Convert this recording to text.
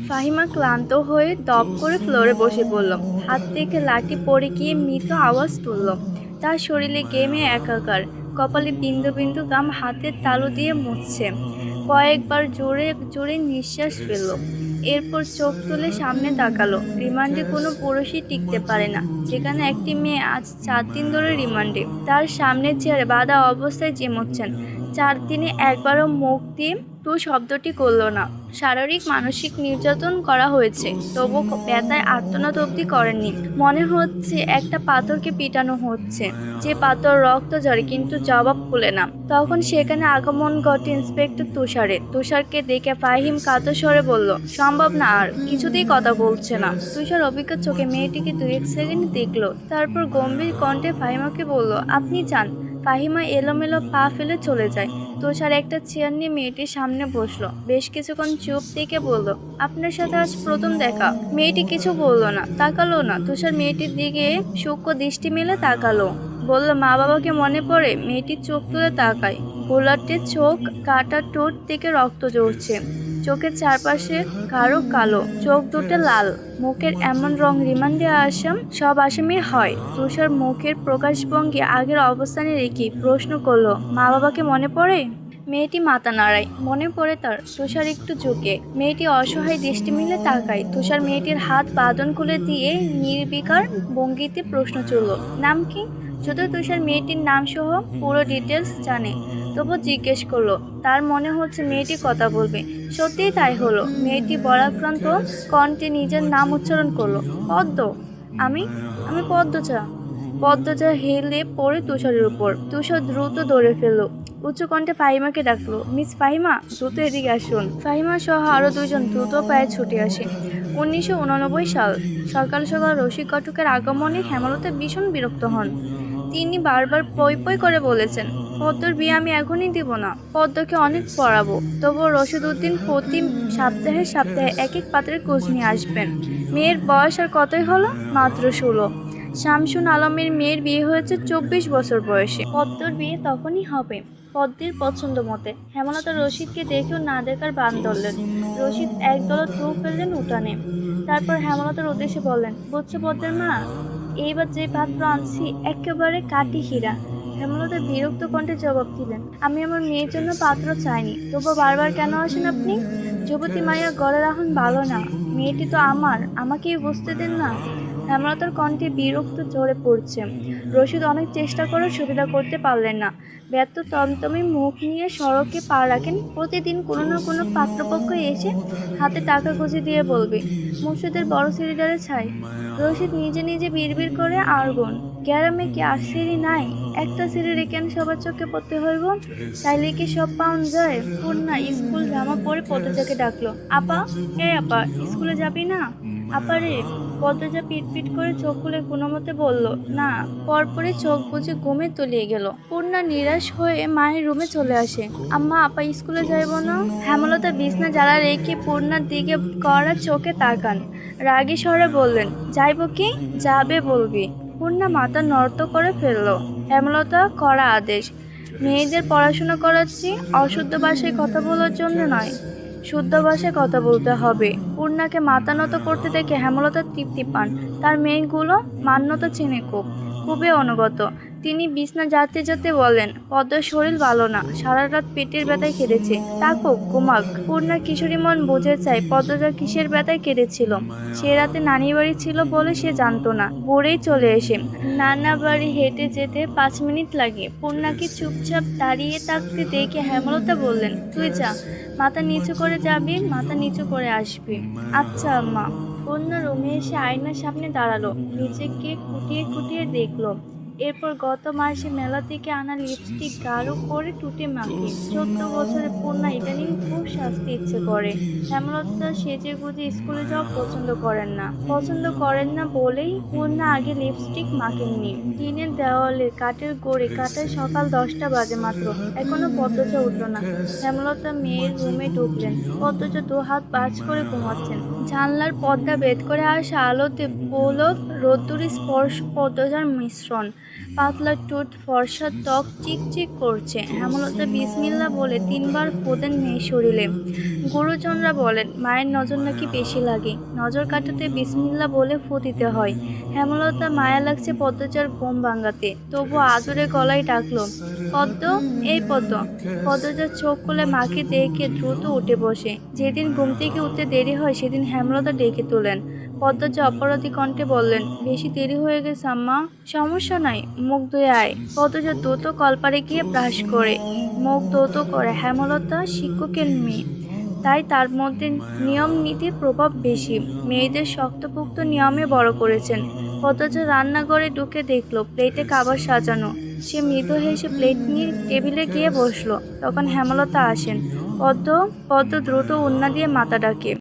ফাহিমা ক্লান্ত হয়ে দপ করে ফ্লোরে বসে পড়ল। হাত থেকে লাঠি পড়ে গিয়ে মৃত আওয়াজ তুলল। তার শরীরে গেমে একাকার, কপালে বিন্দু বিন্দু গাম হাতের তালু দিয়ে মুছছে। কয়েকবার জোরে জোরে নিঃশ্বাস ফেলল। এরপর চোখ তুলে সামনে তাকালো। রিমান্ডে কোনো পুরুষই টিকতে পারে না, যেখানে একটি মেয়ে আজ 4 দিন ধরে রিমান্ডে। তার সামনে চেয়ারে বাঁধা অবস্থায় চিমুচ্ছেন। 4 দিনে একবারও মুখ দিয়ে টু শব্দটি করল না। শারীরিক মানসিক নির্যাতন করা হয়েছে, তবু ব্যথায় আর্তনাদ অবধি করেননি। মনে হচ্ছে একটা পাথরকে পিটানো হচ্ছে, যে পাথর রক্ত ঝরে কিন্তু জবাব খুলে না। তখন সেখানে আগমন ঘটে ইন্সপেক্টর তুষারের। তুষারকে দেখে ফাহিম কাতর স্বরে বলল, সম্ভব না, আর কিছুতেই কথা বলছে না। তুষার অভিজ্ঞ চোখে মেয়েটিকে 2-1 সেকেন্ড দেখলো, তারপর গম্ভীর কণ্ঠে ফাহিমাকে বলল, আপনি যান। ফাহিমা এলোমেলো পা ফেলে চলে যায়। তুষার একটা চেয়ার নিয়ে মেয়েটির সামনে বসলো। বেশ কিছুক্ষণ চুপ থেকে বলল, আপনার সাথে আজ প্রথম দেখা। মেয়েটি কিছু বলল না, তাকালো না। তুষার মেয়েটির দিকে সূক্ষ্ম দৃষ্টি মেলে তাকালো, বলল, মা বাবাকে মনে পড়ে? মেয়েটির চোখ তুলে তাকায়। গোলাটের চোখ, কাটা ঠোঁট থেকে রক্ত ঝরছে। চোখের চারপাশে গাঢ় কালো, চোখ দুটো লাল। মুখের এমন রং রিমান্ডে আসাম সব আসামি হয়। তুষার মুখের প্রকাশভঙ্গি আগের অবস্থানে রেখে প্রশ্ন করলো, মা বাবাকে মনে পড়ে? মেয়েটি মাথা নাড়ায়। মনে পড়ে তার। তুষার একটু ঝুঁকে। মেয়েটি অসহায় দৃষ্টি মিলে তাকায়। তুষার মেয়েটির হাত বাঁধন খুলে দিয়ে নির্বিকার ভঙ্গিতে প্রশ্ন করল, নাম কি? যদিও তুষার মেয়েটির নাম সহ পুরো ডিটেলস জানে, তবু জিজ্ঞেস করলো। তার মনে হচ্ছে মেয়েটি কথা বলবে। সত্যিই তাই হলো। মেয়েটি বরাক্রান্ত কণ্ঠে নিজের নাম উচ্চারণ করলো, পদ্ম। আমি আমি পদ্মজা। পদ্মজা হেলে পড়ে তুষারের উপর। তুষার দ্রুত দৌড়ে ফেললো। উচ্চ কণ্ঠে ফাহিমাকে ডাকলো, মিস ফাহিমা, দ্রুত এদিকে আসুন। ফাহিমা সহ আরো 2 জন দ্রুত পায়ে ছুটে আসে। 1989 সাল। সকাল সকাল রসিক ঘটকের আগমনে হেমলতা ভীষণ বিরক্ত হন। তিনি বারবার পই পই করে বলেছেন, পদ্মর বিয়ে আমি এখনই দিব না। পদ্মকে অনেক পড়াবো। তবুও রশিদ উদ্দিন প্রতি সপ্তাহে সপ্তাহে এক এক পাত্রের খোঁজ নিয়ে আসবেন। মেয়ের বয়স আর কতই হলো? মাত্র 16। শামসুন আলমের মেয়ের বিয়ে হয়েছে 24 বছর বয়সে। পদ্মর বিয়ে তখনই হবে, পদ্মের পছন্দ মতে। হেমলতা রশিদকে দেখেও না দেখার ভান ধরলেন। রশিদ একদল ঢু ফেললেন উঠানে। তারপর হেমলতার উদ্দেশ্যে বললেন, বুঝছো পদ্মের মা, এইবার যে পাত্র আনছি একেবারে কাটি হীরা। হেমলতা বিরক্ত কণ্ঠে জবাব দিলেন, আমি আমার মেয়ের জন্য পাত্র চাইনি, তবু বারবার কেন আসেন আপনি? যুবতী মাইয়া গড়ে রাখুন ভালো না। মেয়েটি তো আমার, আমাকেই বুঝতে দেন না। হেমলতার কণ্ঠে বিরক্ত ঝরে পড়ছে। রশিদ অনেক চেষ্টা করে সুবিধা করতে পারলেন না। ব্যর্থ তমতমে মুখ নিয়ে সড়কে পা রাখেন। প্রতিদিন কোনো না কোনো পাত্রপক্ষ এসে হাতে টাকা গুঁজে দিয়ে বলবে, মুর্শিদের বড় সিলিন্ডারে ছাই। রশিদ নিজে নিজে বিড়বিড় করে আরগুন, গ্যারামে কি আর সিঁড়ি নাই? একটা সিঁড়ি রেখে সবার চোখে পড়তে হইব, তাইলে কি সব পাউন যায়? পূর্ণা স্কুল জামা পরে পদ্মজাকে ডাকলো, আপা, আপা, স্কুলে যাবি না? আপারে। পদ্মজা পিটপিট করে চোখ খুলে কোনো মতে বলল, না। পরপরই চোখ বুজে ঘুমে তলিয়ে গেল। পূর্ণা নিরাশ হয়ে মায়ের রুমে চলে আসে। আম্মা, আপা স্কুলে যাইব না? হেমলতা বিছনা জ্বালা রেখে পূর্ণার দিকে কড়া চোখে তাকান। রাগী স্বরে বললেন, যাইব কি? যাবে বলবি। পূর্ণা মাথা নত করে ফেলল। হেমলতা কড়া আদেশ, মেয়েদের পড়াশোনা করাচ্ছি, অশুদ্ধ ভাষায় কথা বলার জন্য নয়, শুদ্ধ ভাষায় কথা বলতে হবে। পূর্ণাকে মাথা নত করতে দেখে হেমলতা তৃপ্তি পান। তার মেয়েগুলো মান্যতা চেনে খুবই অনুগত। তিনি বিছনা যাতে যাতে বলেন, পদ্মার শরীর ভালো না, সারা রাত পেটের ব্যথায় কেঁদেছে, থাকুক ঘুমাক। পূর্ণার কিশোরী মন বুঝে চায় পদ্মজা কিসের ব্যথায় কেঁদেছিল। সে রাতে নানি বাড়ি ছিল বলে সে জানতো না। ভোরেই চলে এসে নানা বাড়ি হেঁটে যেতে 5 মিনিট লাগে। পূর্ণাকে চুপচাপ দাঁড়িয়ে থাকতে দেখে হেমলতা বললেন, তুই যা, মাথা নিচু করে যাবি, মাথা নিচু করে আসবি। আচ্ছা আম্মা। পূর্ণা রুমে এসে আয়নার সামনে দাঁড়ালো, নিজেকে খুঁটিয়ে খুঁটিয়ে দেখলো। এরপর গত মাসে মেলা থেকে আনা লিপস্টিক গাঢ় করে টুটে মাখে। 14 বছরের পূর্ণা ইদানিং খুব সাজতে ইচ্ছে করে। হেমলতা সেজে গুজে স্কুলে যাওয়া পছন্দ করেন না বলেই পূর্ণা আগে লিপস্টিক মাখেননি। টিনের দেওয়ালে কাঠের গোড়ে কাটায় সকাল 10টা বাজে মাত্র, এখনো পদ্মজা উঠল না। হেমলতা মেয়ের রুমে ঢুকলেন। পদ্মজা 2 হাত ভাঁজ করে ঘুমাচ্ছেন। জানলার পর্দা ভেদ করে আসা আলোতে পোলক রোদ্দুর স্পর্শ পদ্মজার মিশ্রণ। পাতলা ঠোঁট, ফর্সা ত্বক চিকচিক করছে। হেমলতা বিসমিল্লা বলে ৩ বার ফু দেন মেয়ের শরীরে। গুরুজনরা বলেন মায়ের নজর নাকি বেশি লাগে, নজর কাটাতে বিসমিল্লা বলে ফু দিতে হয়। হেমলতা মায়া লাগছে পদ্মজার ঘুম ভাঙাতে, তবু আদরে গলায় ডাকলো, পদ্ম, এই পদ্ম। পদ্মজা চোখ খুলে মাকে দেখে দ্রুত উঠে বসে। যেদিন ঘুম থেকে উঠতে দেরি হয় সেদিন হেমলতা ডেকে তোলেন। পদ্মজা অপরাধী কণ্ঠে বললেন, বেশি দেরি হয়ে গেছে আম্মা। সমস্যা নাই, মুখ ধুয়ে আয়। পদ্মজা দ্রুত কলপারে গিয়ে ব্রাশ করে মুখ ধৌত করে। হেমলতা শিক্ষকের মেয়ে, তাই তার মধ্যে নিয়ম নীতির প্রভাব বেশি। মেয়েদের শক্তপোক্ত নিয়মে বড় করেছেন। পদ্মজা রান্নাঘরে ঢুকে দেখলো প্লেটে খাবার সাজানো। সে মৃদু হেসে প্লেট নিয়ে টেবিলে গিয়ে বসলো। তখন হেমলতা আসেন। পদ্ম দ্রুত ওড়না দিয়ে মাথা ঢাকে।